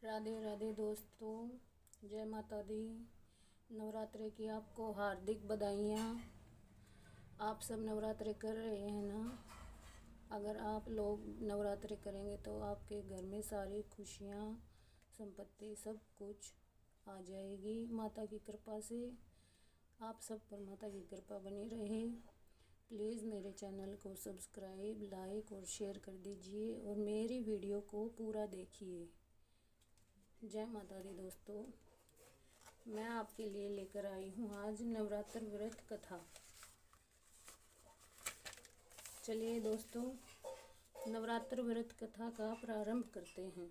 राधे राधे दोस्तों, जय माता दी। नवरात्रि की आपको हार्दिक बधाइयाँ। आप सब नवरात्रि कर रहे हैं ना। अगर आप लोग नवरात्रि करेंगे तो आपके घर में सारी खुशियाँ, संपत्ति, सब कुछ आ जाएगी माता की कृपा से। आप सब पर माता की कृपा बनी रहे। प्लीज़ मेरे चैनल को सब्सक्राइब, लाइक और शेयर कर दीजिए और मेरी वीडियो को पूरा देखिए। जय माता दी दोस्तों, मैं आपके लिए लेकर आई हूँ आज नवरात्र व्रत कथा। चलिए दोस्तों, नवरात्र व्रत कथा का प्रारंभ करते हैं।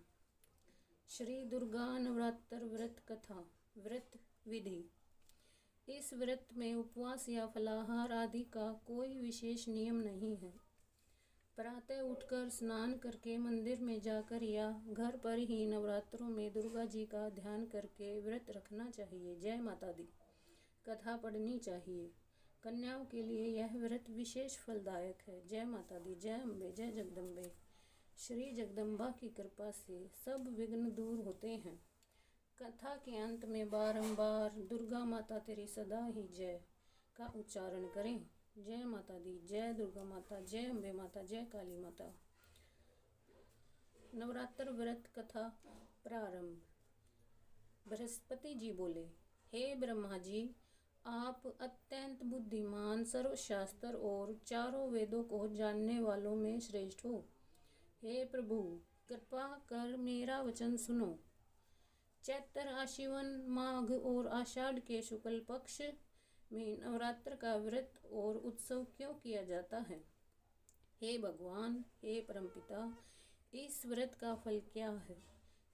श्री दुर्गा नवरात्र व्रत कथा। व्रत विधि। इस व्रत में उपवास या फलाहार आदि का कोई विशेष नियम नहीं है। प्रातः उठकर स्नान करके मंदिर में जाकर या घर पर ही नवरात्रों में दुर्गा जी का ध्यान करके व्रत रखना चाहिए। जय माता दी। कथा पढ़नी चाहिए। कन्याओं के लिए यह व्रत विशेष फलदायक है। जय माता दी। जय अम्बे, जय जगदम्बे। श्री जगदम्बा की कृपा से सब विघ्न दूर होते हैं। कथा के अंत में बारंबार दुर्गा माता तेरी सदा ही जय का उच्चारण करें। जय माता दी, जय दुर्गा माता, जय अम्बे माता, जय काली माता। नवरात्र व्रत कथा प्रारंभ। बृहस्पति जी बोले, हे ब्रह्मा जी, आप अत्यंत बुद्धिमान, सर्वशास्त्र और चारों वेदों को जानने वालों में श्रेष्ठ हो। हे प्रभु, कृपा कर मेरा वचन सुनो। चैत्र, आश्विन, माघ और आषाढ़ के शुक्ल पक्ष में नवरात्र का व्रत और उत्सव क्यों किया जाता है? हे भगवान, हे परमपिता, इस व्रत का फल क्या है?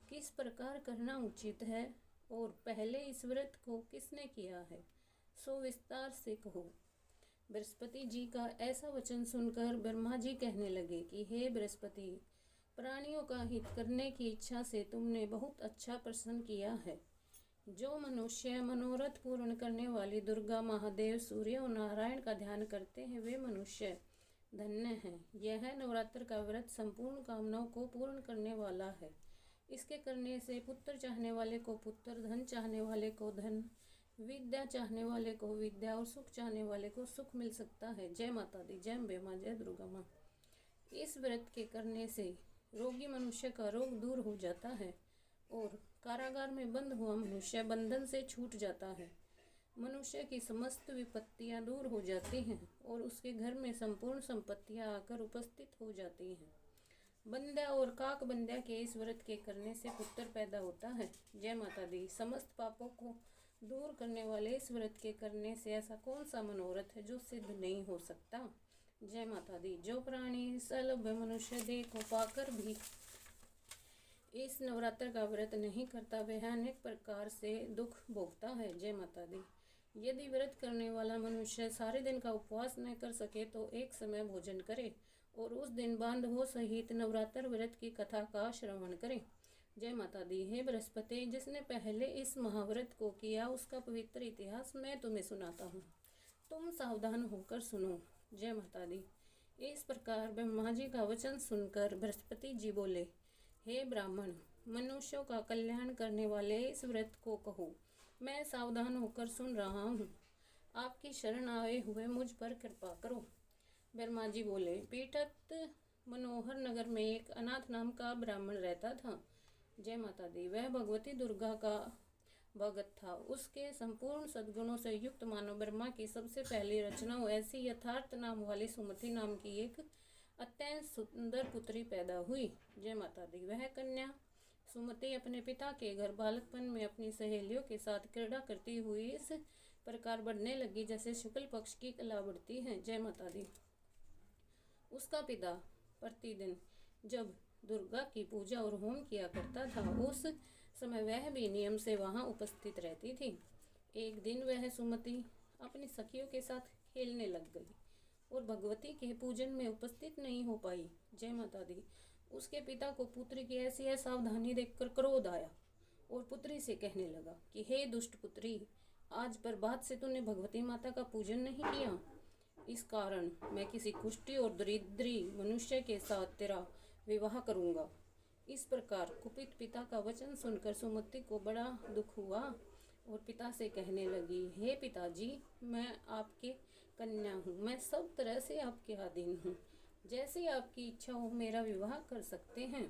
किस प्रकार करना उचित है? और पहले इस व्रत को किसने किया है, सो विस्तार से कहो। बृहस्पति जी का ऐसा वचन सुनकर ब्रह्मा जी कहने लगे कि हे बृहस्पति, प्राणियों का हित करने की इच्छा से तुमने बहुत अच्छा प्रश्न किया है। जो मनुष्य मनोरथ पूर्ण करने वाली दुर्गा, महादेव, सूर्य और नारायण का ध्यान करते हैं वे मनुष्य धन्य हैं। यह नवरात्र का व्रत संपूर्ण कामनाओं को पूर्ण करने वाला है। इसके करने से पुत्र चाहने वाले को पुत्र, धन चाहने वाले को धन, विद्या चाहने वाले को विद्या और सुख चाहने वाले को सुख मिल सकता है। जय माता दी। जय अम्बे माँ, जय दुर्गा माँ। इस व्रत के करने से रोगी मनुष्य का रोग दूर हो जाता है और कारागार में बंद हुआ मनुष्य बंधन से छूट जाता है। मनुष्य की समस्त विपत्तियां दूर हो जाती हैं और उसके घर में संपूर्ण संपत्तियां आकर उपस्थित हो जाती हैं। बंध्या और काक बंध्या के इस व्रत के करने से पुत्र पैदा होता है। जय माता दी। समस्त पापों को दूर करने वाले इस व्रत के करने से ऐसा कौन सा मनोरथ है जो सिद्ध नहीं हो सकता? जय माता दी। जो प्राणी सलभ मनुष्य देह को पाकर भी इस नवरात्र का व्रत नहीं करता वह अनेक प्रकार से दुख भोगता है। जय माता दी। यदि व्रत करने वाला मनुष्य सारे दिन का उपवास न कर सके तो एक समय भोजन करे और उस दिन बांधवों सहित नवरात्र व्रत की कथा का श्रवण करे। जय माता दी। हे बृहस्पति, जिसने पहले इस महाव्रत को किया उसका पवित्र इतिहास मैं तुम्हें सुनाता हूँ, तुम सावधान होकर सुनो। जय माता दी। इस प्रकार ब्रह्मा जी का वचन सुनकर बृहस्पति जी बोले, हे ब्राह्मण, मनुष्यों का कल्याण करने वाले इस व्रत को कहो। मैं सावधान होकर सुन रहा हूँ। आपकी शरण आए हुए मुझ पर कृपा करो। ब्रह्मा जी बोले, पीठत मनोहर नगर में एक अनाथ नाम का ब्राह्मण रहता था। जय माता दी। वह भगवती दुर्गा का भगत था। उसके संपूर्ण सद्गुणों से युक्त मानव ब्रह्मा की सबसे पहली रचना ऐसी यथार्थ नाम वाली सुमति नाम की एक अत्यंत सुंदर पुत्री पैदा हुई। जय माता दी। वह कन्या सुमति अपने पिता के घर बालकपन में अपनी सहेलियों के साथ क्रीड़ा करती हुई इस प्रकार बढ़ने लगी जैसे शुक्ल पक्ष की कला बढ़ती है। जय माता दी। उसका पिता प्रतिदिन जब दुर्गा की पूजा और होम किया करता था उस समय वह भी नियम से वहां उपस्थित रहती थी। एक दिन वह सुमति अपनी सखियों के साथ खेलने लग गई और भगवती के पूजन में उपस्थित नहीं हो पाई। जय माता दी। उसके पिता को पुत्री की ऐसी असावधानी देखकर क्रोध आया और पुत्री से कहने लगा कि हे दुष्ट पुत्री, आज पर बात से तूने भगवती माता का पूजन नहीं किया। इस कारण मैं किसी कुष्ठी और दरिद्री मनुष्य के साथ तेरा विवाह करूंगा। इस प्रकार कुपित पिता का वचन सुनकर सुमति को बड़ा दुख हुआ और पिता से कहने लगी, हे पिताजी, मैं आपके कन्या हूँ, मैं सब तरह से आपके अधीन हूँ। जैसे आपकी इच्छा हो मेरा विवाह कर सकते हैं,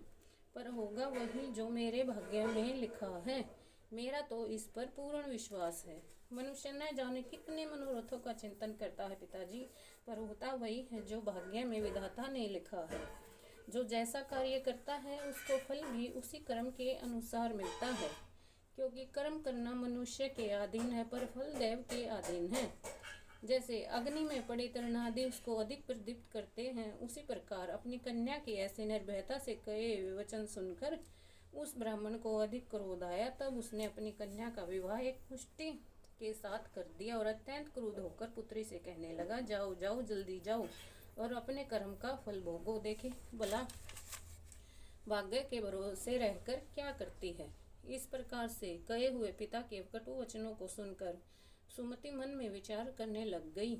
पर होगा वही जो मेरे भाग्य में लिखा है। मेरा तो इस पर पूर्ण विश्वास है। मनुष्य न जाने कितने मनोरथों का चिंतन करता है पिताजी, पर होता वही है जो भाग्य में विधाता ने लिखा है। जो जैसा कार्य करता है उसको फल भी उसी कर्म के अनुसार मिलता है, क्योंकि कर्म करना मनुष्य के अधीन है पर फल देव के अधीन है। जैसे अग्नि में पड़े तरणादि उसको अधिक प्रदीप्त करते हैं, उसी प्रकार अपनी कन्या के ऐसे निर्भयता से कहे वचन सुनकर उस ब्राह्मण को अधिक क्रोध आया। तब उसने अपनी कन्या का विवाह एक पुष्टि के साथ कर दिया और अत्यंत क्रोध होकर पुत्री से कहने लगा, जाओ जाओ जल्दी जाओ और अपने कर्म का फल भोगो। देखे भला भाग्य के भरोसे रहकर क्या करती है। इस प्रकार से कहे हुए पिता के कटु वचनों को सुनकर सुमति मन में विचार करने लग गई,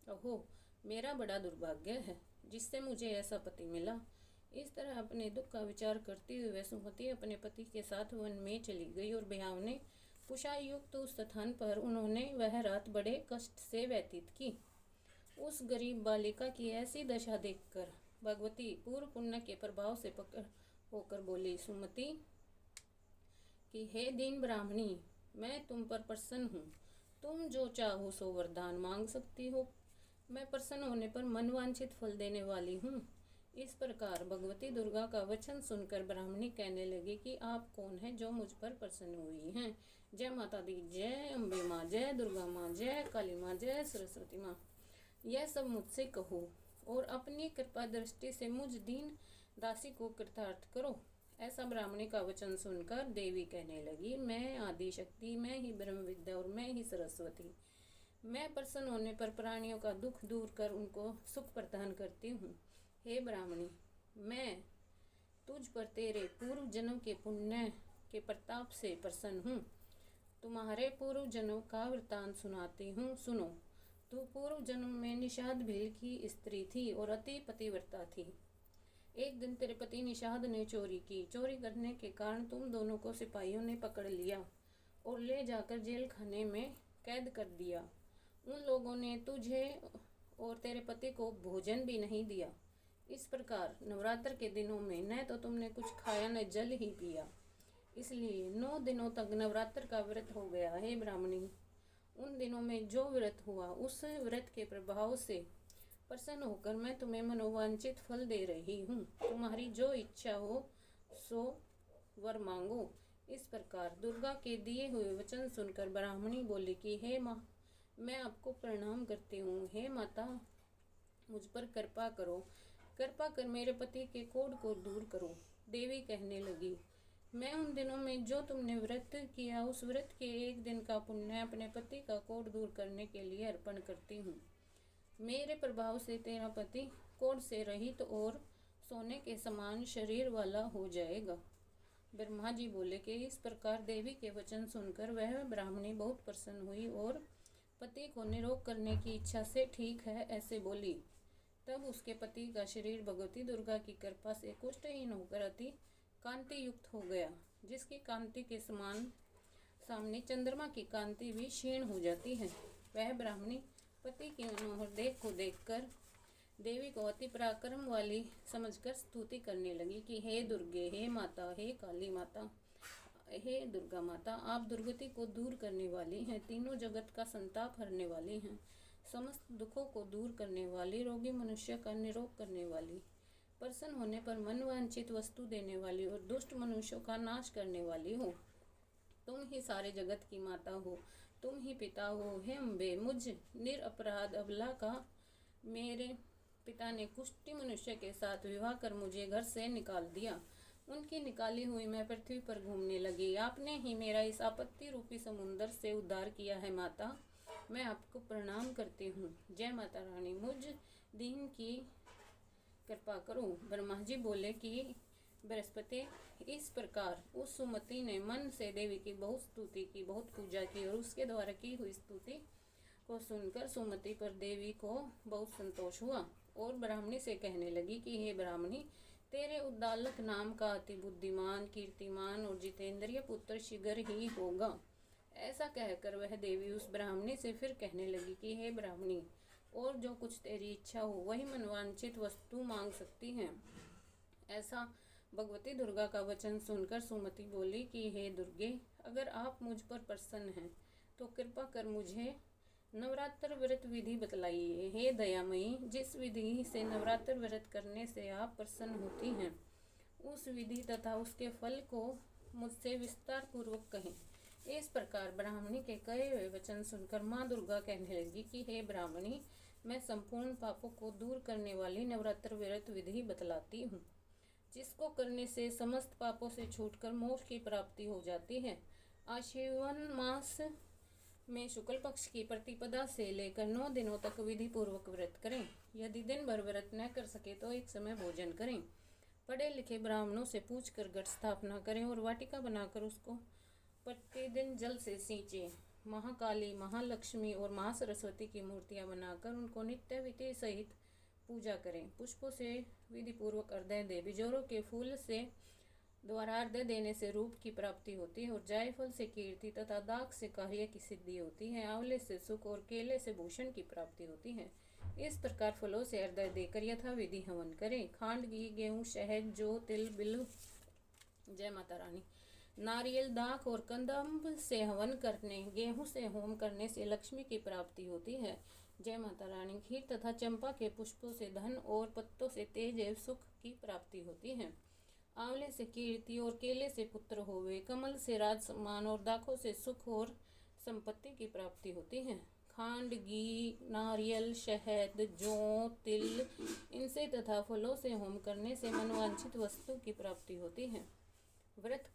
अहो मेरा बड़ा दुर्भाग्य है जिससे मुझे ऐसा पति मिला। इस तरह अपने दुख का विचार करती हुए सुमति अपने पति के साथ वन में चली गई और ब्याहने कुशायुक्त उस स्थान पर उन्होंने वह रात बड़े कष्ट से व्यतीत की। उस गरीब बालिका की ऐसी दशा देखकर भगवती पूर्व पुण्य के प्रभाव से पकड़ होकर बोली सुमति कि हे दीन ब्राह्मणी, मैं तुम पर प्रसन्न हूँ। तुम जो चाहो सो वरदान मांग सकती हो। मैं प्रसन्न होने पर मनवांछित फल देने वाली हूँ। इस प्रकार भगवती दुर्गा का वचन सुनकर ब्राह्मणी कहने लगी कि आप कौन हैं जो मुझ पर प्रसन्न हुई हैं। जय माता दी, जय अम्बे माँ, जय दुर्गा माँ, जय काली माँ, जय सरस्वती माँ। यह सब मुझसे कहो और अपनी कृपा दृष्टि से मुझ दीन दासी को कृतार्थ करो। ऐसा ब्राह्मणी का वचन सुनकर देवी कहने लगी, मैं आदि शक्ति, मैं ही ब्रह्म विद्या और मैं ही सरस्वती। मैं प्रसन्न होने पर प्राणियों का दुख दूर कर उनको सुख प्रदान करती हूँ। हे ब्राह्मणी, मैं तुझ पर तेरे पूर्व जन्म के पुण्य के प्रताप से प्रसन्न हूँ। तुम्हारे पूर्व जन्म का वृतांत सुनाती हूँ, सुनो। तू पूर्व जन्म में निषाद भील की स्त्री थी और अति पतिव्रता थी। एक दिन तेरे पति निषाद ने चोरी की। चोरी करने के कारण तुम दोनों को सिपाहियों ने पकड़ लिया और ले जाकर जेल खाने में कैद कर दिया। उन लोगों ने तुझे और तेरे पति को भोजन भी नहीं दिया। इस प्रकार नवरात्र के दिनों में न तो तुमने कुछ खाया न जल ही पिया, इसलिए 9 दिनों तक नवरात्र का व्रत हो गया। हे ब्राह्मणी, उन दिनों में जो व्रत हुआ उस व्रत के प्रभाव से प्रसन्न होकर मैं तुम्हें मनोवांछित फल दे रही हूँ। तुम्हारी जो इच्छा हो सो वर मांगो। इस प्रकार दुर्गा के दिए हुए वचन सुनकर ब्राह्मणी बोली कि हे माँ, मैं आपको प्रणाम करती हूँ। हे माता, मुझ पर कृपा करो, कृपा कर मेरे पति के कोढ़ को दूर करो। देवी कहने लगी, मैं उन दिनों में जो तुमने व्रत किया उस व्रत के एक दिन का पुण्य अपने पति का कोढ़ दूर करने के लिए अर्पण करती हूँ। मेरे प्रभाव से तेरा पति कोढ़ से रहित और सोने के समान शरीर वाला हो जाएगा। ब्रह्मा जी बोले कि इस प्रकार देवी के वचन सुनकर वह ब्राह्मणी बहुत प्रसन्न हुई और पति को निरोग करने की इच्छा से ठीक है ऐसे बोली। तब उसके पति का शरीर भगवती दुर्गा की कृपा से कुष्ठहीन होकर अति कांति युक्त हो गया, जिसकी कांति के समान सामने चंद्रमा की कांति भी क्षीण हो जाती है। वह ब्राह्मणी पति की मनोहर देह को देखकर देवी को अति पराक्रम वाली समझकर स्तुति करने लगी कि हे दुर्गे, हे माता, हे काली माता, हे दुर्गा माता, आप दुर्गति को दूर करने वाली हैं, तीनों जगत का संताप हरने वाली हैं, समस्त दुखों को दूर करने वाली, रोगी मनुष्य का निरोग करने वाली, प्रसन्न होने पर मनवांछित वस्तु देने वाली और दुष्ट मनुष्यों का नाश करने वाली हो। तुम ही सारे जगत की माता हो, तुम ही पिता हो। हे अम्बे, मुझ निरपराध अबला का मेरे पिता ने कुष्ठी मनुष्य के साथ विवाह कर मुझे घर से निकाल दिया। उनकी निकाली हुई मैं पृथ्वी पर घूमने लगी। आपने ही मेरा इस आपत्ति रूपी समुद्र से उद्धार किया है माता, मैं आपको प्रणाम करती हूँ। जय माता रानी, मुझ दीन की कृपा करो। ब्रह्मा जी बोले कि बृहस्पति, इस प्रकार उस सुमति ने मन से देवी की बहुत स्तुति की, बहुत पूजा की और उसके द्वारा की हुई स्तुति को सुनकर सुमति पर देवी को बहुत संतोष हुआ और ब्राह्मणी से कहने लगी कि हे ब्राह्मणी, तेरे उद्दालक नाम का अति बुद्धिमान, कीर्तिमान और जितेंद्रिय पुत्र शीघ्र ही होगा। ऐसा कहकर वह देवी उस ब्राह्मणी से फिर कहने लगी कि हे ब्राह्मणी, और जो कुछ तेरी इच्छा हो वही मनवांछित वस्तु मांग सकती है। ऐसा भगवती दुर्गा का वचन सुनकर सुमति बोली कि हे दुर्गे, अगर आप मुझ पर प्रसन्न हैं तो कृपा कर मुझे नवरात्र व्रत विधि बतलाइए। हे दयामयी, जिस विधि से नवरात्र व्रत करने से आप प्रसन्न होती हैं, उस विधि तथा उसके फल को मुझसे विस्तार पूर्वक कहें। इस प्रकार ब्राह्मणी के कहे हुए वचन सुनकर माँ दुर्गा कहने लगी कि हे ब्राह्मणी, मैं संपूर्ण पापों को दूर करने वाली नवरात्र व्रत विधि बतलाती हूँ, जिसको करने से समस्त पापों से छूटकर मोक्ष की प्राप्ति हो जाती है। आश्विन मास में शुक्ल पक्ष की प्रतिपदा से लेकर 9 दिनों तक विधि पूर्वक व्रत करें। यदि दिन भर व्रत न कर सके तो एक समय भोजन करें। पढ़े लिखे ब्राह्मणों से पूछकर घट स्थापना करें और वाटिका बनाकर उसको प्रतिदिन जल से सींचे। महाकाली, महालक्ष्मी और महासरस्वती की मूर्तियां बनाकर उनको नित्य विधि सहित पूजा करें। पुष्पों से विधि पूर्वक अर्घ्य दे। बिजोरों के फूल से द्वारा अर्घ्य देने से रूप की प्राप्ति होती है और जायफल से कीर्ति तथा दाख से कार्य की सिद्धि होती है। आंवले से सुख और केले से भूषण की प्राप्ति होती है। इस प्रकार फलों से अर्घ्य देकर यथा विधि हवन करें। खांड, घी, गेहूँ, शहद, जौ, तिल, बिल्व, जय माता रानी, नारियल, दाख और कंदम्ब से हवन करने, गेहूं से होम करने से लक्ष्मी की प्राप्ति होती है। जय माता रानी। खीर तथा चंपा के पुष्पों से धन और पत्तों से तेज एवं सुख की प्राप्ति होती है। आंवले से कीर्ति और केले से पुत्र होवे। कमल से राज सम्मान और दाखों से सुख और संपत्ति की प्राप्ति होती है। खांड, घी, नारियल, शहद, जौ, तिल, इनसे तथा फलों से होम करने से मनवांछित वस्तु की प्राप्ति होती है। व्रत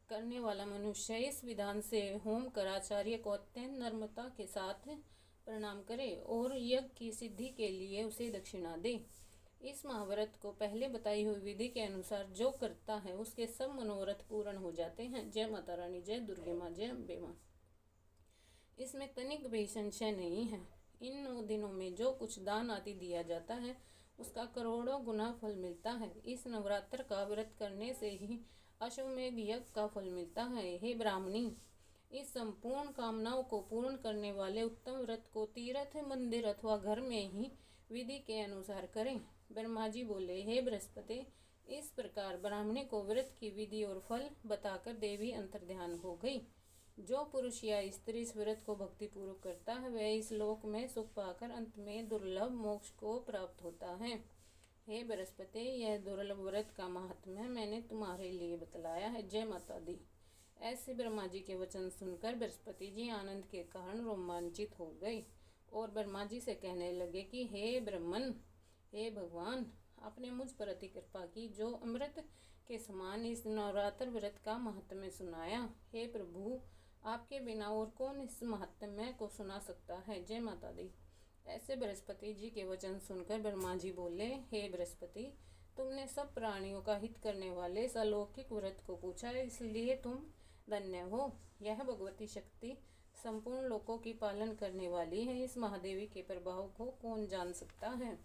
करने वाला मनुष्य इस विधान से होम कर आचार्य को अत्यंत नम्रता के साथ प्रणाम करे और यज्ञ की सिद्धि के लिए उसे दक्षिणा दे। इस महाव्रत को पहले बताई हुई विधि के अनुसार जो करता है उसके सब मनोरथ पूर्ण हो जाते हैं। जय माता रानी, जय दुर्गे माँ, जय अम्बे माँ। इसमें तनिक भी संशय नहीं है। इन 9 दिनों में जो कुछ दान आदि दिया जाता है उसका करोड़ों गुना फल मिलता है। इस नवरात्र का व्रत करने से ही अश्वमेध यज्ञ का फल मिलता है। हे ब्राह्मणी, इस संपूर्ण कामनाओं को पूर्ण करने वाले उत्तम व्रत को तीर्थ, मंदिर अथवा घर में ही विधि के अनुसार करें। ब्रह्मा जी बोले, हे बृहस्पति, इस प्रकार ब्राह्मणी को व्रत की विधि और फल बताकर देवी अंतर्ध्यान हो गई। जो पुरुष या स्त्री इस व्रत को भक्तिपूर्वक करता है वह इस लोक में सुख पाकर अंत में दुर्लभ मोक्ष को प्राप्त होता है। हे बृहस्पति, यह दुर्लभ व्रत का महात्म्य मैंने तुम्हारे लिए बतलाया है। जय माता दी। ऐसे ब्रह्मा जी के वचन सुनकर बृहस्पति जी आनंद के कारण रोमांचित हो गए और ब्रह्मा जी से कहने लगे कि हे ब्रह्मन, हे भगवान, आपने मुझ पर अति कृपा की जो अमृत के समान इस नवरात्र व्रत का महात्म्य सुनाया। हे प्रभु, आपके बिना और कौन इस महात्म्य को सुना सकता है। जय माता दी। ऐसे बृहस्पति जी के वचन सुनकर ब्रह्मा जी बोले, हे बृहस्पति, तुमने सब प्राणियों का हित करने वाले इस अलौकिक व्रत को पूछा, इसलिए तुम धन्य हो। यह भगवती शक्ति संपूर्ण लोकों की पालन करने वाली है। इस महादेवी के प्रभाव को कौन जान सकता है।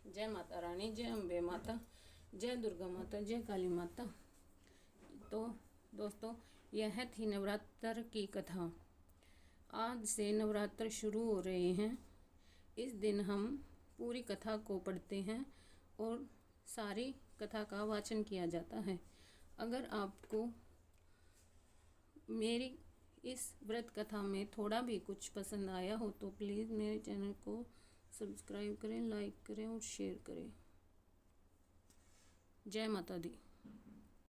जय माता रानी, जय अम्बे माता, जय दुर्गा माता, जय काली माता। तो दोस्तों, यह थी नवरात्र की कथा। आज से नवरात्र शुरू हो रहे हैं। इस दिन हम पूरी कथा को पढ़ते हैं और सारी कथा का वाचन किया जाता है। अगर आपको मेरी इस व्रत कथा में थोड़ा भी कुछ पसंद आया हो तो प्लीज़ मेरे चैनल को सब्सक्राइब करें, लाइक करें और शेयर करें। जय माता दी।